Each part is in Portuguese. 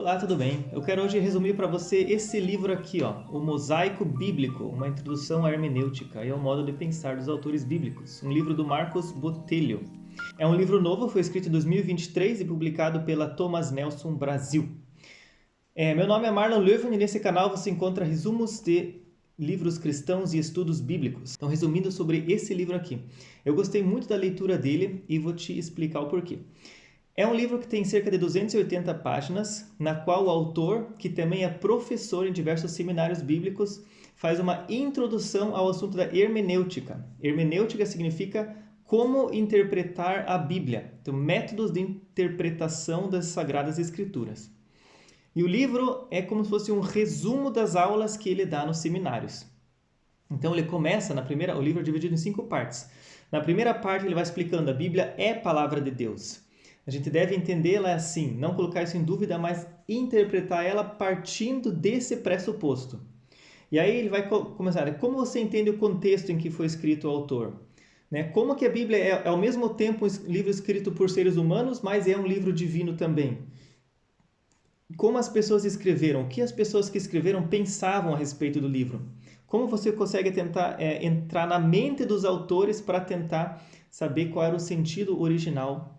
Olá, tudo bem? Eu quero hoje resumir para você esse livro aqui, ó, O Mosaico Bíblico, uma introdução à hermenêutica e ao modo de pensar dos autores bíblicos, um livro do Marcos Botelho. É um livro novo, foi escrito em 2023 e publicado pela Thomas Nelson Brasil. Meu nome é Marlon Löwen e nesse canal você encontra resumos de livros cristãos e estudos bíblicos. Então, resumindo sobre esse livro aqui. Eu gostei muito da leitura dele e vou te explicar o porquê. É um livro que tem cerca de 280 páginas, na qual o autor, que também é professor em diversos seminários bíblicos, faz uma introdução ao assunto da hermenêutica. Hermenêutica significa como interpretar a Bíblia, então métodos de interpretação das Sagradas Escrituras. E o livro é como se fosse um resumo das aulas que ele dá nos seminários. Então ele começa o livro é dividido em 5 partes. Na primeira parte ele vai explicando a Bíblia é palavra de Deus. A gente deve entendê-la assim, não colocar isso em dúvida, mas interpretar ela partindo desse pressuposto. E aí ele vai começar, como você entende o contexto em que foi escrito o autor? Como que a Bíblia é ao mesmo tempo um livro escrito por seres humanos, mas é um livro divino também? Como as pessoas escreveram? O que as pessoas que escreveram pensavam a respeito do livro? Como você consegue tentar entrar na mente dos autores para tentar saber qual era o sentido original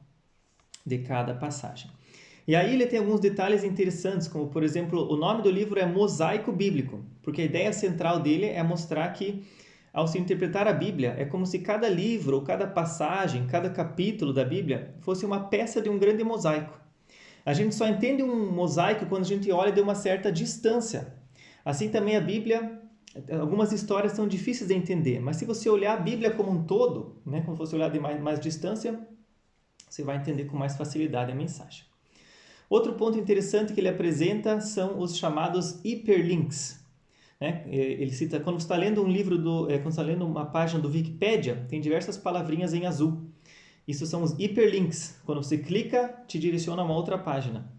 de cada passagem. E aí ele tem alguns detalhes interessantes, como por exemplo, o nome do livro é Mosaico Bíblico, porque a ideia central dele é mostrar que ao se interpretar a Bíblia, é como se cada livro, ou cada passagem, cada capítulo da Bíblia fosse uma peça de um grande mosaico. A gente só entende um mosaico quando a gente olha de uma certa distância. Assim também a Bíblia, algumas histórias são difíceis de entender, mas se você olhar a Bíblia como um todo, como se fosse olhar de mais distância, você vai entender com mais facilidade a mensagem. Outro ponto interessante que ele apresenta são os chamados hiperlinks. Ele cita, quando você está lendo um livro, quando você está lendo uma página do Wikipedia, tem diversas palavrinhas em azul. Isso são os hiperlinks. Quando você clica, te direciona a uma outra página.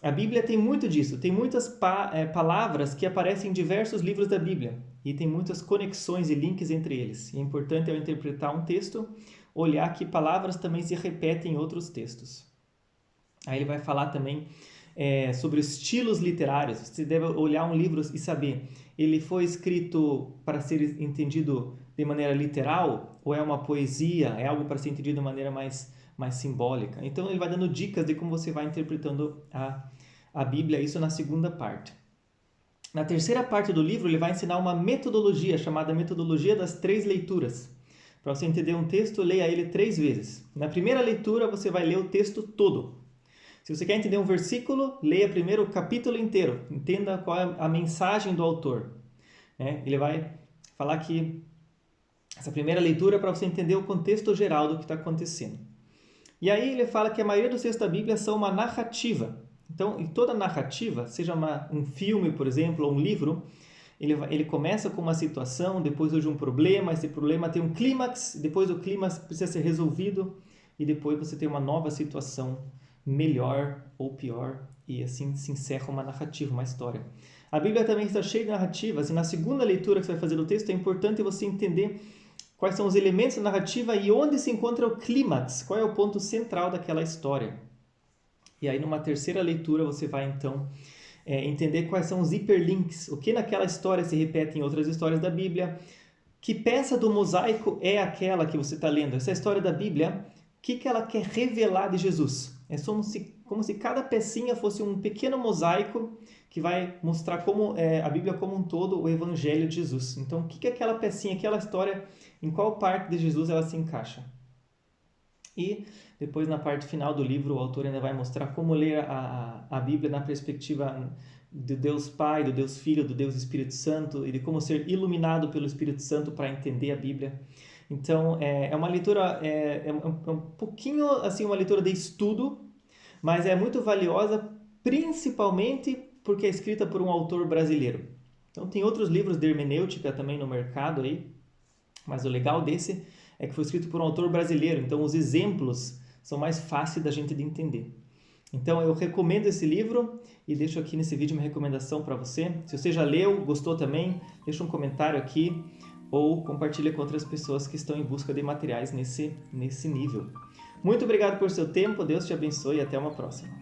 A Bíblia tem muito disso. Tem muitas palavras que aparecem em diversos livros da Bíblia. E tem muitas conexões e links entre eles. E é importante, ao interpretar um texto, olhar que palavras também se repetem em outros textos. Aí ele vai falar também sobre estilos literários. Você deve olhar um livro e saber, ele foi escrito para ser entendido de maneira literal ou é uma poesia, é algo para ser entendido de maneira mais simbólica. Então ele vai dando dicas de como você vai interpretando a Bíblia, isso na segunda parte. Na terceira parte do livro ele vai ensinar uma metodologia chamada metodologia das 3 leituras. Para você entender um texto, leia ele 3 vezes. Na primeira leitura, você vai ler o texto todo. Se você quer entender um versículo, leia primeiro o capítulo inteiro. Entenda qual é a mensagem do autor. Ele vai falar que essa primeira leitura é para você entender o contexto geral do que está acontecendo. E aí ele fala que a maioria dos textos da Bíblia são uma narrativa. Então, em toda narrativa, seja um filme, por exemplo, ou um livro, ele começa com uma situação, depois surge um problema, esse problema tem um clímax, depois o clímax precisa ser resolvido e depois você tem uma nova situação melhor ou pior e assim se encerra uma narrativa, uma história. A Bíblia também está cheia de narrativas e na segunda leitura que você vai fazer do texto é importante você entender quais são os elementos da narrativa e onde se encontra o clímax, qual é o ponto central daquela história. E aí numa terceira leitura você vai então entender quais são os hiperlinks, o que naquela história se repete em outras histórias da Bíblia, que peça do mosaico é aquela que você está lendo, essa história da Bíblia, o que ela quer revelar de Jesus. É como se cada pecinha fosse um pequeno mosaico que vai mostrar como a Bíblia como um todo, o Evangelho de Jesus. Então, o que aquela pecinha, aquela história, em qual parte de Jesus ela se encaixa? E depois, na parte final do livro, o autor ainda vai mostrar como ler a Bíblia na perspectiva do Deus Pai, do Deus Filho, do Deus Espírito Santo e de como ser iluminado pelo Espírito Santo para entender a Bíblia. Então, é uma leitura, um pouquinho assim, uma leitura de estudo, mas é muito valiosa, principalmente porque é escrita por um autor brasileiro. Então, tem outros livros de hermenêutica também no mercado aí, mas o legal desse é que foi escrito por um autor brasileiro, então os exemplos são mais fáceis da gente de entender. Então eu recomendo esse livro e deixo aqui nesse vídeo uma recomendação para você. Se você já leu, gostou também, deixa um comentário aqui ou compartilha com outras pessoas que estão em busca de materiais nesse nível. Muito obrigado por seu tempo, Deus te abençoe e até uma próxima.